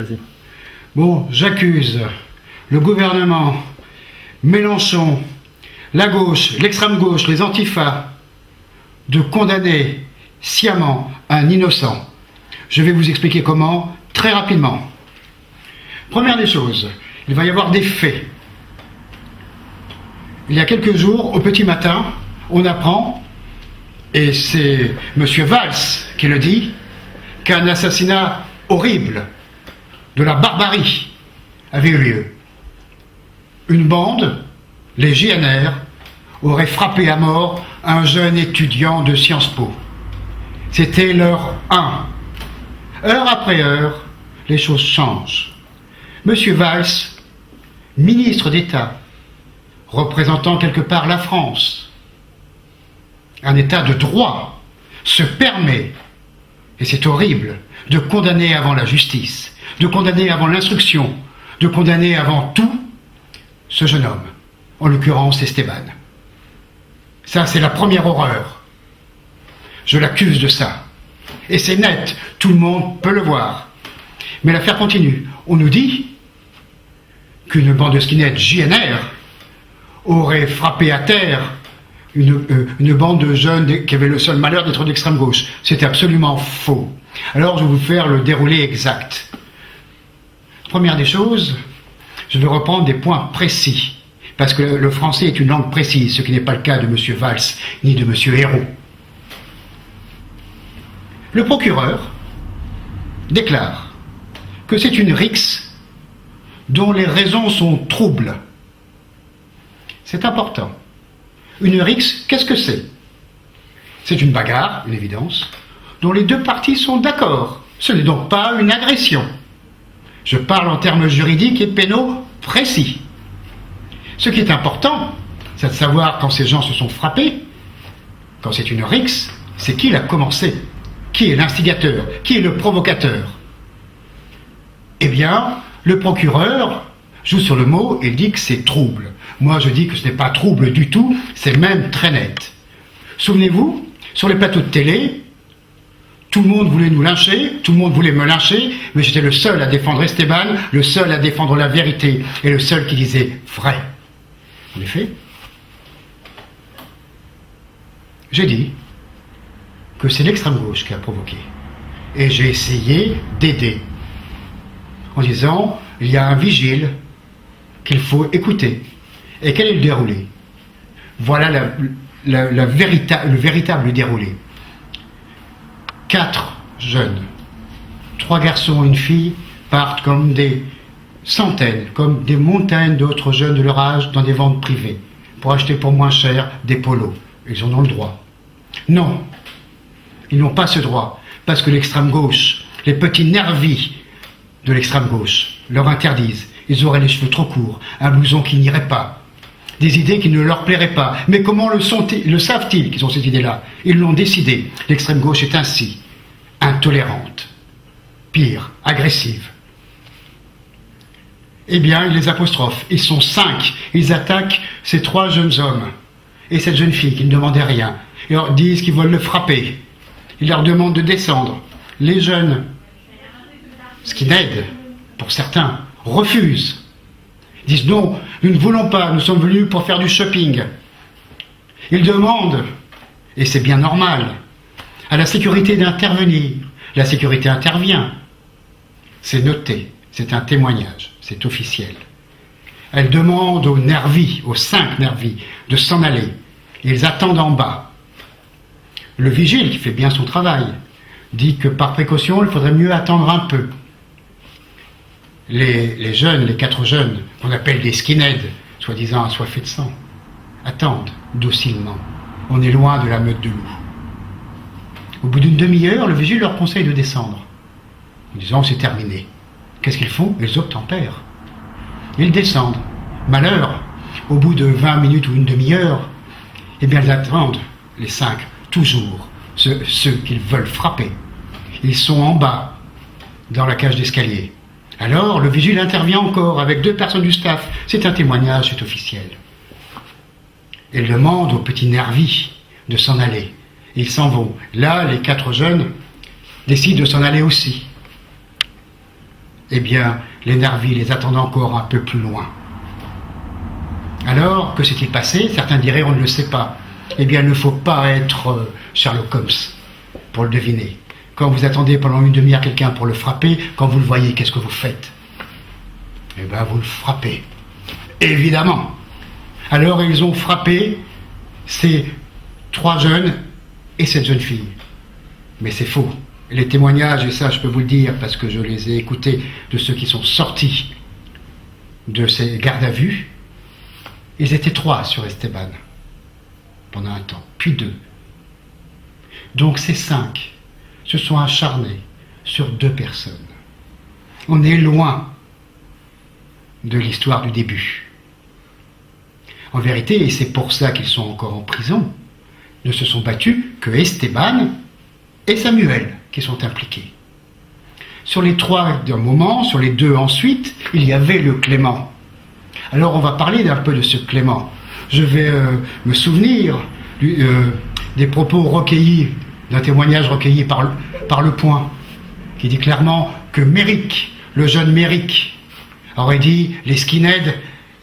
Vas-y. Bon, j'accuse le gouvernement, Mélenchon, la gauche, l'extrême gauche, les antifas, de condamner sciemment un innocent. Je vais vous expliquer comment, très rapidement. Première des choses, il va y avoir des faits. Il y a quelques jours, au petit matin, on apprend, et c'est M. Valls qui le dit, qu'un assassinat horrible, de la barbarie, avait eu lieu. Une bande, les JNR, aurait frappé à mort un jeune étudiant de Sciences Po. C'était l'heure 1. Heure après heure, les choses changent. M. Valls, ministre d'État, représentant quelque part la France, un État de droit, se permet, et c'est horrible, de condamner avant la justice, de condamner avant l'instruction, de condamner avant tout ce jeune homme, en l'occurrence Esteban. Ça, c'est la première horreur. Je l'accuse de ça. Et c'est net, tout le monde peut le voir. Mais l'affaire continue. On nous dit qu'une bande de skinheads JNR aurait frappé à terre une bande de jeunes qui avaient le seul malheur d'être d'extrême gauche. C'est absolument faux. Alors je vais vous faire le déroulé exact. Première des choses, je vais reprendre des points précis, parce que le français est une langue précise, ce qui n'est pas le cas de M. Valls ni de M. Hérault. Le procureur déclare que c'est une rixe dont les raisons sont troubles. C'est important. Une rixe, qu'est-ce que c'est? C'est une bagarre, une évidence, dont les deux parties sont d'accord. Ce n'est donc pas une agression. Je parle en termes juridiques et pénaux précis. Ce qui est important, c'est de savoir quand ces gens se sont frappés, quand c'est une rixe, c'est qui l'a commencé, qui est l'instigateur, qui est le provocateur. Eh bien, le procureur joue sur le mot et dit que c'est trouble. Moi, je dis que ce n'est pas trouble du tout, c'est même très net. Souvenez-vous, sur les plateaux de télé, tout le monde voulait nous lyncher, tout le monde voulait me lyncher, mais j'étais le seul à défendre Esteban, le seul à défendre la vérité, et le seul qui disait vrai. En effet, j'ai dit que c'est l'extrême gauche qui a provoqué. Et j'ai essayé d'aider, en disant, il y a un vigile qu'il faut écouter. Et quel est le déroulé? Voilà le véritable déroulé. 4 jeunes, 3 garçons et une fille, partent comme des centaines, comme des montagnes d'autres jeunes de leur âge dans des ventes privées, pour acheter pour moins cher des polos. Ils en ont le droit. Non, ils n'ont pas ce droit, parce que l'extrême gauche, les petits nervis de l'extrême gauche, leur interdisent. Ils auraient les cheveux trop courts, un blouson qui n'irait pas, des idées qui ne leur plairaient pas. Mais comment le savent-ils qu'ils ont ces idées-là? Ils l'ont décidé. L'extrême gauche est ainsi, intolérante, pire, agressive. Eh bien, ils les apostrophent. Ils sont 5. Ils attaquent ces 3 jeunes hommes et cette jeune fille qui ne demandait rien. Ils leur disent qu'ils veulent le frapper. Ils leur demandent de descendre. Les jeunes, skinheads, pour certains, refusent. Ils disent non, nous ne voulons pas, nous sommes venus pour faire du shopping. Ils demandent, et c'est bien normal, à la sécurité d'intervenir. La sécurité intervient. C'est noté, c'est un témoignage, c'est officiel. Elle demande aux nervis, aux 5 nervis, de s'en aller. Ils attendent en bas. Le vigile, qui fait bien son travail, dit que par précaution, il faudrait mieux attendre un peu. Les jeunes, les 4 jeunes, qu'on appelle des skinheads, soi-disant assoiffés de sang, attendent docilement. On est loin de la meute de loups. Au bout d'une demi-heure, le vigile leur conseille de descendre, en disant c'est terminé. Qu'est-ce qu'ils font? Ils obtempèrent. Ils descendent. Malheur, au bout de 20 minutes ou une demi-heure, eh bien ils attendent, les 5, toujours, ceux qu'ils veulent frapper. Ils sont en bas, dans la cage d'escalier. Alors, le vigile intervient encore avec 2 personnes du staff. C'est un témoignage, c'est officiel. Il demande aux petits nervis de s'en aller. Ils s'en vont. Là, les 4 jeunes décident de s'en aller aussi. eh bien, les Nervis les attendent encore un peu plus loin. Alors, que s'est-il passé? Certains diraient, on ne le sait pas. Eh bien, il ne faut pas être Sherlock Holmes pour le deviner. Quand vous attendez pendant une demi-heure quelqu'un pour le frapper, quand vous le voyez, qu'est-ce que vous faites? Eh bien, vous le frappez. Évidemment. Alors, ils ont frappé ces 3 jeunes et cette jeune fille. Mais c'est faux. Les témoignages, et ça je peux vous le dire parce que je les ai écoutés de ceux qui sont sortis de ces gardes à vue, ils étaient 3 sur Esteban pendant un temps, puis 2. Donc ces 5 se sont acharnés sur 2 personnes. On est loin de l'histoire du début. En vérité, et c'est pour ça qu'ils sont encore en prison, ne se sont battus que Esteban et Samuel qui sont impliqués. Sur les 3 d'un moment, sur les 2 ensuite, il y avait le Clément. Alors on va parler un peu de ce Clément. Je vais me souvenir des propos recueillis, d'un témoignage recueilli par Le Point, qui dit clairement que Méric, le jeune Méric, aurait dit « Les skinheads,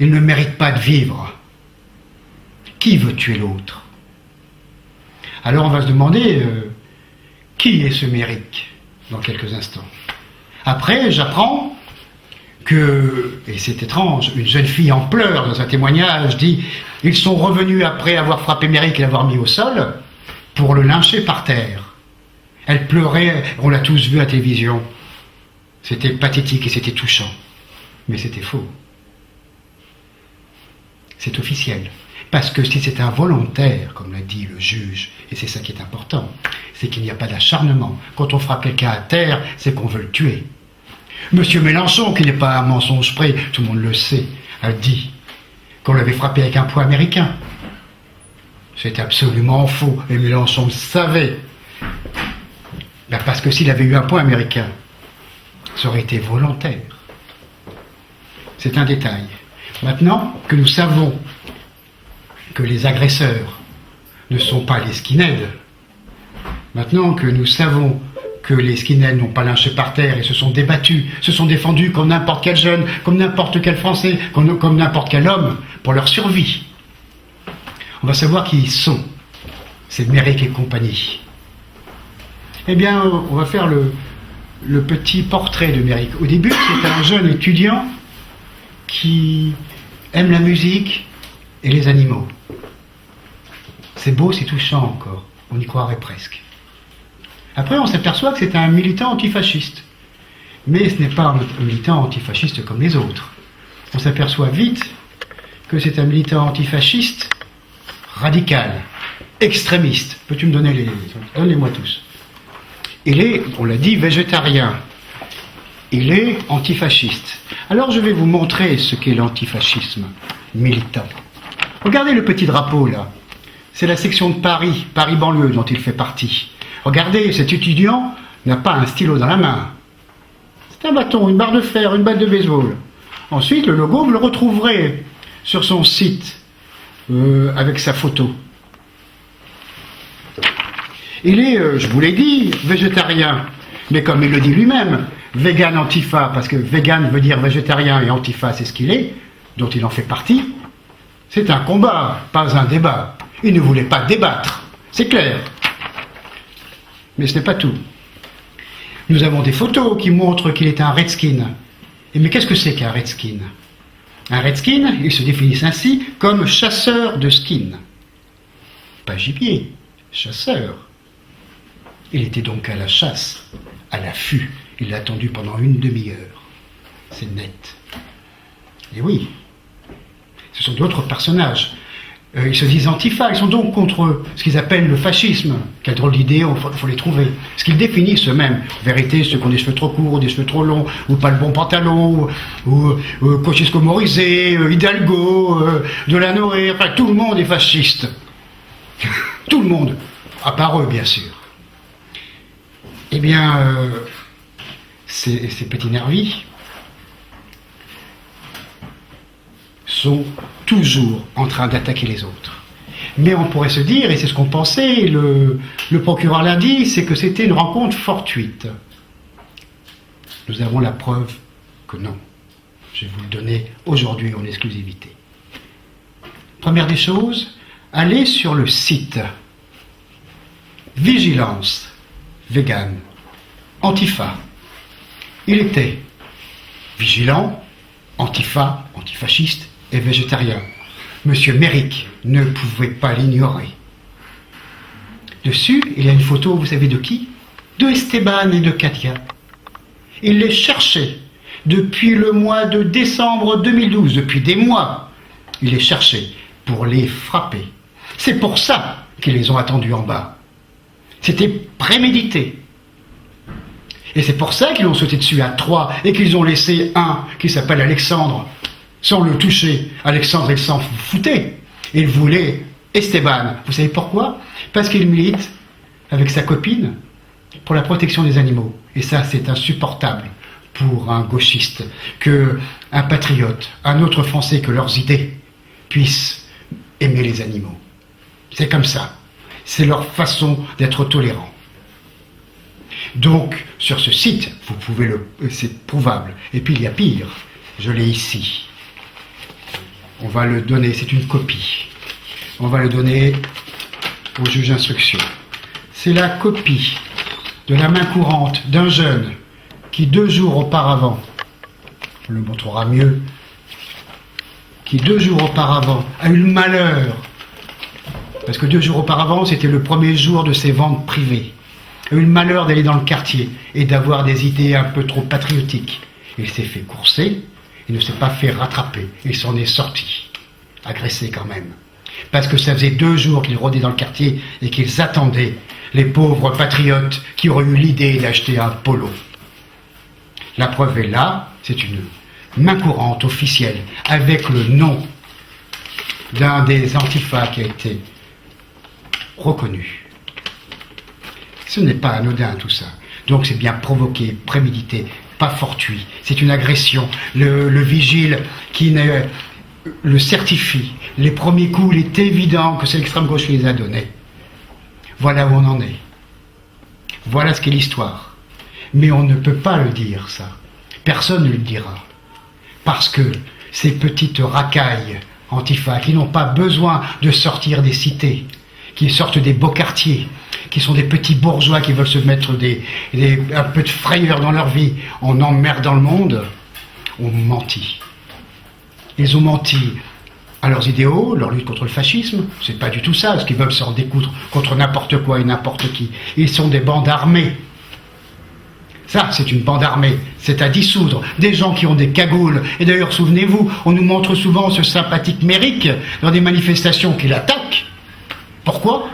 ils ne méritent pas de vivre. Qui veut tuer l'autre ?» Alors on va se demander qui est ce Méric dans quelques instants. Après, j'apprends que, et c'est étrange, une jeune fille en pleurs dans un témoignage dit « Ils sont revenus après avoir frappé Méric et l'avoir mis au sol pour le lyncher par terre. » Elle pleurait, on l'a tous vu à la télévision. C'était pathétique et c'était touchant. Mais c'était faux. C'est officiel. Parce que si c'est involontaire, comme l'a dit le juge, et c'est ça qui est important, c'est qu'il n'y a pas d'acharnement. Quand on frappe quelqu'un à terre, c'est qu'on veut le tuer. Monsieur Mélenchon, qui n'est pas un mensonge près, tout le monde le sait, a dit qu'on l'avait frappé avec un poing américain. C'est absolument faux, et Mélenchon le savait. Ben parce que s'il avait eu un poing américain, ça aurait été volontaire. C'est un détail. Maintenant que nous savons que les agresseurs ne sont pas les skinheads, maintenant que nous savons que les skinheads n'ont pas lynché par terre et se sont débattus, se sont défendus comme n'importe quel jeune, comme n'importe quel Français, comme n'importe quel homme, pour leur survie, on va savoir qui ils sont, ces Méric et compagnie. Eh bien, on va faire le petit portrait de Méric. Au début, c'est un jeune étudiant qui aime la musique et les animaux. C'est beau, c'est touchant encore. On y croirait presque. Après, on s'aperçoit que c'est un militant antifasciste. Mais ce n'est pas un militant antifasciste comme les autres. On s'aperçoit vite que c'est un militant antifasciste radical, extrémiste. Peux-tu me donner Donne-les-moi tous. Il est, on l'a dit, végétarien. Il est antifasciste. Alors je vais vous montrer ce qu'est l'antifascisme militant. Regardez le petit drapeau là. C'est la section de Paris, Paris-Banlieue dont il fait partie. Regardez, cet étudiant n'a pas un stylo dans la main. C'est un bâton, une barre de fer, une balle de baseball. Ensuite, le logo, vous le retrouverez sur son site avec sa photo. Il est, je vous l'ai dit, végétarien. Mais comme il le dit lui-même, vegan antifa, parce que vegan veut dire végétarien et antifa c'est ce qu'il est, dont il en fait partie. C'est un combat, pas un débat. Il ne voulait pas débattre, c'est clair. Mais ce n'est pas tout. Nous avons des photos qui montrent qu'il est un redskin. Et mais qu'est-ce que c'est qu'un redskin? Un redskin, il se définit ainsi comme chasseur de skin. Pas gibier, chasseur. Il était donc à la chasse, à l'affût. Il l'a attendu pendant une demi-heure. C'est net. Et oui, ce sont d'autres personnages. Ils se disent antifa, ils sont donc contre ce qu'ils appellent le fascisme. Quelle drôle d'idée, il faut les trouver. Ce qu'ils définissent eux-mêmes. En vérité, ceux qui ont des cheveux trop courts, des cheveux trop longs, ou pas le bon pantalon, ou Kosciusko Morizet, Hidalgo, Delanoë, enfin tout le monde est fasciste. Tout le monde. À part eux, bien sûr. Eh bien, ces petits nervis sont toujours en train d'attaquer les autres. Mais on pourrait se dire, et c'est ce qu'on pensait, le procureur l'a dit, c'est que c'était une rencontre fortuite. Nous avons la preuve que non. Je vais vous le donner aujourd'hui en exclusivité. Première des choses, allez sur le site Vigilance Vegan Antifa. Il était vigilant, antifa, antifasciste et végétarien. Monsieur Méric ne pouvait pas l'ignorer. Dessus, il y a une photo, vous savez de qui? De Esteban et de Katia. Il les cherchait depuis le mois de décembre 2012, depuis des mois. Il les cherchait pour les frapper. C'est pour ça qu'ils les ont attendus en bas. C'était prémédité. Et c'est pour ça qu'ils ont sauté dessus à 3 et qu'ils ont laissé un qui s'appelle Alexandre sans le toucher. Alexandre, il s'en foutait. Il voulait Esteban. Vous savez pourquoi? Parce qu'il milite avec sa copine pour la protection des animaux. Et ça, c'est insupportable pour un gauchiste qu'un patriote, un autre Français que leurs idées puissent aimer les animaux. C'est comme ça. C'est leur façon d'être tolérants. Donc, sur ce site, vous pouvez c'est prouvable. Et puis, il y a pire. Je l'ai ici. On va le donner, c'est une copie. On va le donner au juge d'instruction. C'est la copie de la main courante d'un jeune qui 2 jours auparavant, on le montrera mieux, qui 2 jours auparavant a eu le malheur, parce que 2 jours auparavant, c'était le premier jour de ses ventes privées, a eu le malheur d'aller dans le quartier et d'avoir des idées un peu trop patriotiques. Il s'est fait courser, il ne s'est pas fait rattraper, il s'en est sorti, agressé quand même. Parce que ça faisait 2 jours qu'ils rôdaient dans le quartier et qu'ils attendaient les pauvres patriotes qui auraient eu l'idée d'acheter un polo. La preuve est là, c'est une main courante officielle avec le nom d'un des antifas qui a été reconnu. Ce n'est pas anodin tout ça. Donc c'est bien provoqué, prémédité, pas fortuit. C'est une agression. Le vigile qui le certifie. Les premiers coups, il est évident que c'est l'extrême gauche qui les a donnés. Voilà où on en est. Voilà ce qu'est l'histoire. Mais on ne peut pas le dire, ça. Personne ne le dira. Parce que ces petites racailles antifa qui n'ont pas besoin de sortir des cités, qui sortent des beaux quartiers, qui sont des petits bourgeois qui veulent se mettre un peu de frayeur dans leur vie en emmerdant le monde, ont menti. Ils ont menti à leurs idéaux, leur lutte contre le fascisme. C'est pas du tout ça, parce qu'ils veulent s'en découdre contre n'importe quoi et n'importe qui. Ils sont des bandes armées. Ça, c'est une bande armée. C'est à dissoudre. Des gens qui ont des cagoules. Et d'ailleurs, souvenez-vous, on nous montre souvent ce sympathique Méric dans des manifestations qu'il attaque. Pourquoi?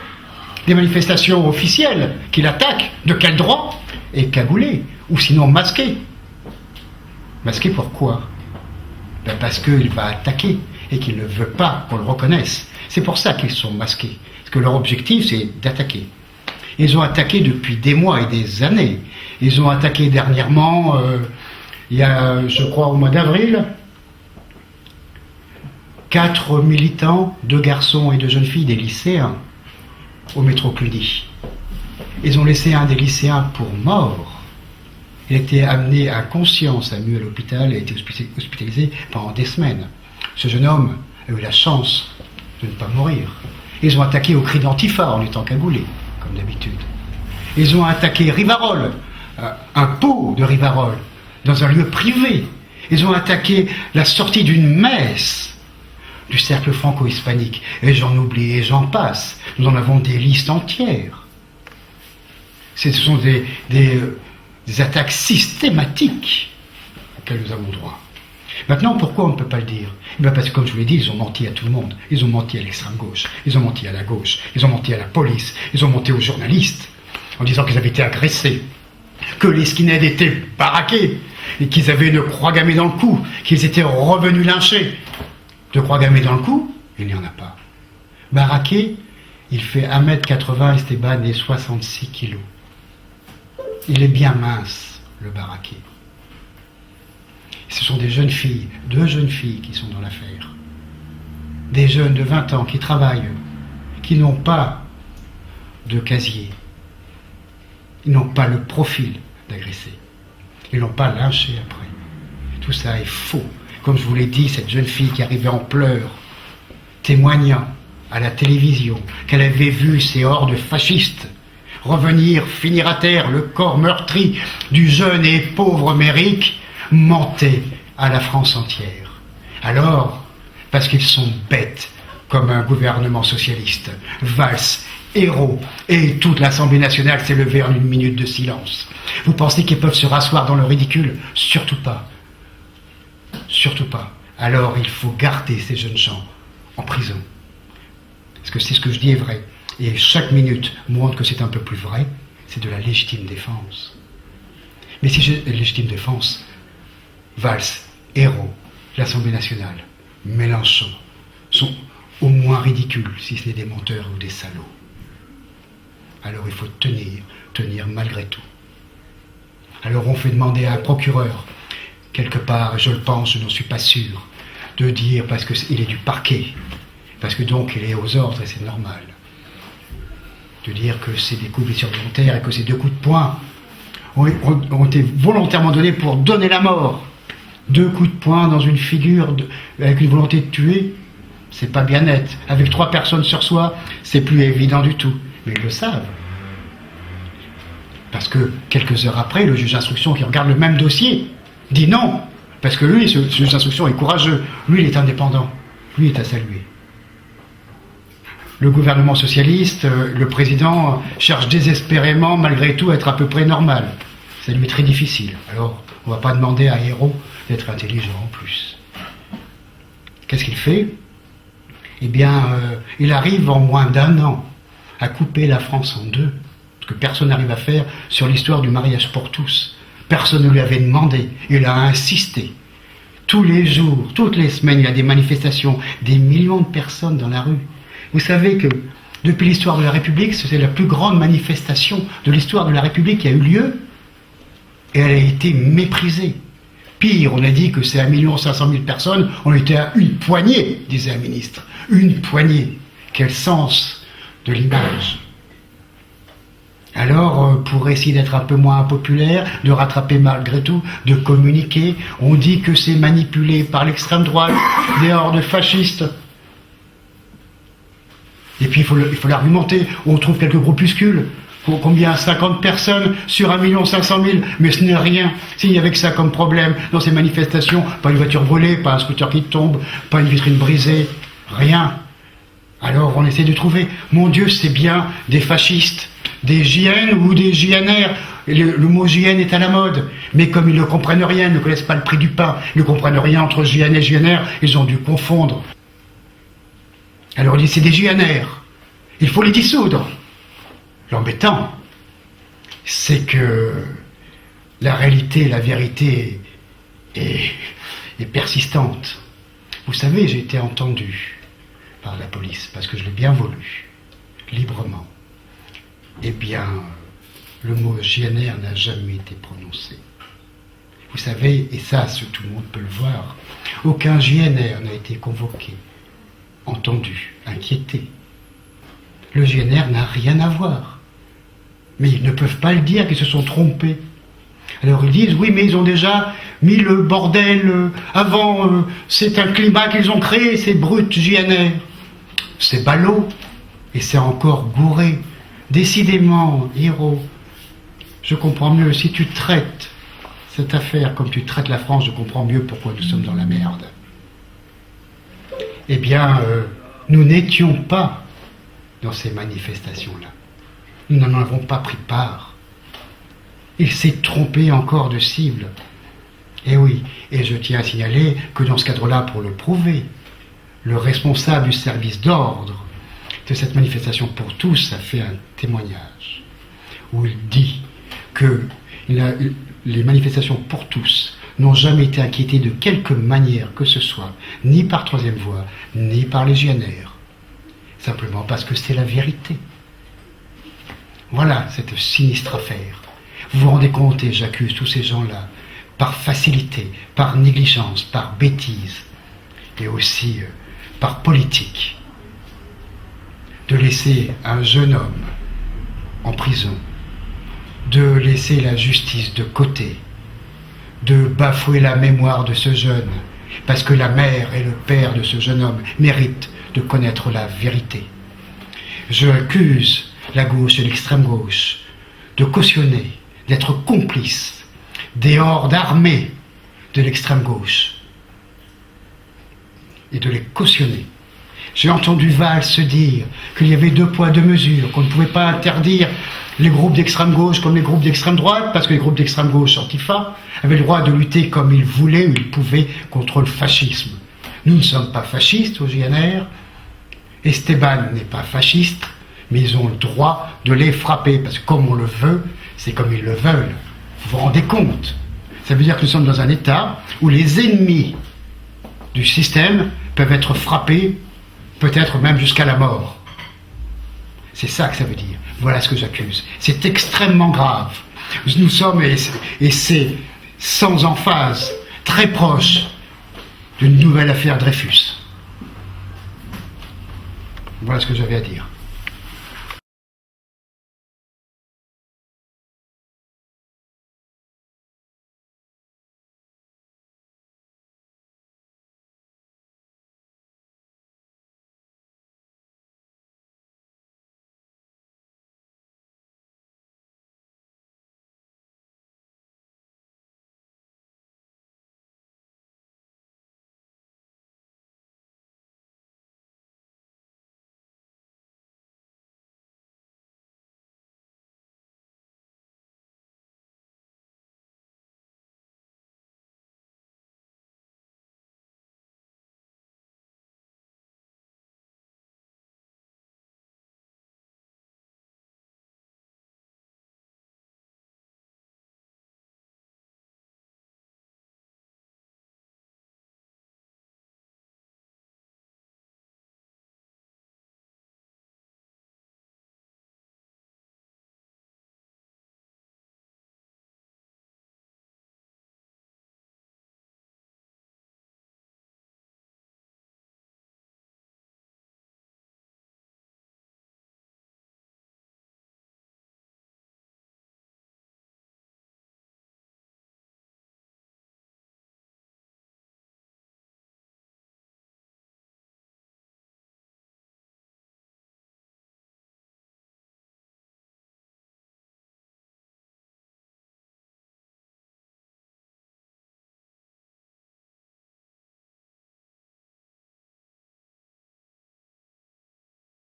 Des manifestations officielles qu'il attaque. De quel droit? Et cagoulé. Ou sinon masqué. Masqué pourquoi? Ben parce qu'il va attaquer et qu'il ne veut pas qu'on le reconnaisse. C'est pour ça qu'ils sont masqués. Parce que leur objectif, c'est d'attaquer. Ils ont attaqué depuis des mois et des années. Ils ont attaqué dernièrement, il y a, je crois, au mois d'avril, 4 militants, 2 garçons et 2 jeunes filles, des lycéens, au métro Cluny. Ils ont laissé un des lycéens pour mort. Il a été amené à conscience à l'hôpital et a été hospitalisé pendant des semaines. Ce jeune homme a eu la chance de ne pas mourir. Ils ont attaqué au cri d'Antifa en étant cagoulés, comme d'habitude. Ils ont attaqué Rivarol, un pot de Rivarol, dans un lieu privé. Ils ont attaqué la sortie d'une messe du cercle franco-hispanique. Et j'en oublie et j'en passe. Nous en avons des listes entières. Ce sont des attaques systématiques auxquelles nous avons droit. Maintenant, pourquoi on ne peut pas le dire? Parce que, comme je vous l'ai dit, ils ont menti à tout le monde. Ils ont menti à l'extrême gauche, ils ont menti à la gauche, ils ont menti à la police, ils ont menti aux journalistes, en disant qu'ils avaient été agressés, que les skinheads étaient baraqués, et qu'ils avaient une croix gammée dans le cou, qu'ils étaient revenus lynchés. De croix gammée dans le cou, il n'y en a pas. Baraqué, il fait 1m80, Esteban, et 66 kilos. Il est bien mince, le baraqué. Ce sont des jeunes filles, 2 jeunes filles qui sont dans l'affaire. Des jeunes de 20 ans qui travaillent, qui n'ont pas de casier. Ils n'ont pas le profil d'agresser. Ils n'ont pas lynché après. Tout ça est faux. Comme je vous l'ai dit, cette jeune fille qui arrivait en pleurs, témoignant à la télévision qu'elle avait vu ces hordes fascistes revenir, finir à terre, le corps meurtri du jeune et pauvre Méric, mentait à la France entière. Alors, parce qu'ils sont bêtes, comme un gouvernement socialiste, Valls, Hérault et toute l'Assemblée nationale s'est levée en une minute de silence. Vous pensez qu'ils peuvent se rasseoir dans le ridicule? Surtout pas. Surtout pas. Alors il faut garder ces jeunes gens en prison. Parce que c'est ce que je dis est vrai. Et chaque minute montre que c'est un peu plus vrai. C'est de la légitime défense. Mais si j'ai légitime défense, Valls, Hérault, l'Assemblée nationale, Mélenchon sont au moins ridicules, si ce n'est des menteurs ou des salauds. Alors il faut tenir malgré tout. Alors on fait demander à un procureur, quelque part, je le pense, je n'en suis pas sûr, de dire, parce qu'il est du parquet, parce que donc il est aux ordres et c'est normal, de dire que c'est des coups de blessure volontaires et que ces 2 coups de poing ont été volontairement donnés pour donner la mort. 2 coups de poing dans une figure avec une volonté de tuer, c'est pas bien net. Avec 3 personnes sur soi, c'est plus évident du tout. Mais ils le savent. Parce que quelques heures après, le juge d'instruction qui regarde le même dossier dit non. Parce que lui, ce juge d'instruction est courageux. Lui, il est indépendant. Lui est à saluer. Le gouvernement socialiste, le président, cherche désespérément, malgré tout, à être à peu près normal. Ça lui est très difficile. Alors, on ne va pas demander à Hérault d'être intelligent en plus. Qu'est-ce qu'il fait? Eh bien, il arrive en moins d'1 an à couper la France en 2, ce que personne n'arrive à faire sur l'histoire du mariage pour tous. Personne ne lui avait demandé, il a insisté. Tous les jours, toutes les semaines, il y a des manifestations, des millions de personnes dans la rue. Vous savez que depuis l'histoire de la République, c'est la plus grande manifestation de l'histoire de la République qui a eu lieu, et elle a été méprisée. Pire, on a dit que c'est 1 500 000 personnes, on était à une poignée, disait un ministre. Une poignée. Quel sens de l'image. Alors, pour essayer d'être un peu moins impopulaire, de rattraper malgré tout, de communiquer, on dit que c'est manipulé par l'extrême droite, des hordes fascistes. Et puis il faut l'argumenter, on trouve quelques groupuscules. Combien? 50 personnes sur 1 500 000, mais ce n'est rien. S'il n'y avait que ça comme problème dans ces manifestations, pas une voiture volée, pas un scooter qui tombe, pas une vitrine brisée, rien. Alors on essaie de trouver, mon Dieu, c'est bien des fascistes, des JN ou des JNR. Le mot JN est à la mode, mais comme ils ne comprennent rien, ils ne connaissent pas le prix du pain, ils ne comprennent rien entre JN et JNR, ils ont dû confondre. Alors on dit c'est des JNR, il faut les dissoudre. L'embêtant, c'est que la réalité, la vérité est persistante. Vous savez, j'ai été entendu par la police, parce que je l'ai bien voulu, librement. Eh bien, le mot JNR n'a jamais été prononcé. Vous savez, et ça, tout le monde peut le voir, aucun JNR n'a été convoqué, entendu, inquiété. Le JNR n'a rien à voir. Mais ils ne peuvent pas le dire, qu'ils se sont trompés. Alors ils disent, oui, mais ils ont déjà mis le bordel avant, c'est un climat qu'ils ont créé, ces brutes JNR. C'est ballot, et c'est encore gouré. Décidément, Hérault, je comprends mieux, si tu traites cette affaire comme tu traites la France, je comprends mieux pourquoi nous sommes dans la merde. Eh bien, nous n'étions pas dans ces manifestations-là. Nous n'en avons pas pris part. Il s'est trompé encore de cible. Et oui, et je tiens à signaler que dans ce cadre-là, pour le prouver, le responsable du service d'ordre de cette manifestation pour tous a fait un témoignage où il dit que les manifestations pour tous n'ont jamais été inquiétées de quelque manière que ce soit, ni par Troisième Voie, ni par les JNR. Simplement parce que c'est la vérité. Voilà cette sinistre affaire. Vous vous rendez compte, et j'accuse tous ces gens-là, par facilité, par négligence, par bêtise, et aussi par politique, de laisser un jeune homme en prison, de laisser la justice de côté, de bafouer la mémoire de ce jeune, parce que la mère et le père de ce jeune homme méritent de connaître la vérité. Je accuse la gauche et l'extrême gauche de cautionner, d'être complices des hordes armées de l'extrême gauche et de les cautionner. J'ai entendu Valls se dire qu'il y avait 2 poids 2 mesures, qu'on ne pouvait pas interdire les groupes d'extrême gauche comme les groupes d'extrême droite, parce que les groupes d'extrême gauche antifa avaient le droit de lutter comme ils voulaient ou ils pouvaient contre le fascisme. Nous ne sommes pas fascistes au JNR, Esteban n'est pas fasciste, mais ils ont le droit de les frapper, parce que comme on le veut, c'est comme ils le veulent. Vous vous rendez compte? Ça veut dire que nous sommes dans un état où les ennemis du système peuvent être frappés, peut-être même jusqu'à la mort. C'est ça que ça veut dire. Voilà ce que j'accuse. C'est extrêmement grave. Nous sommes, et c'est sans emphase, très proche d'une nouvelle affaire Dreyfus. Voilà ce que j'avais à dire.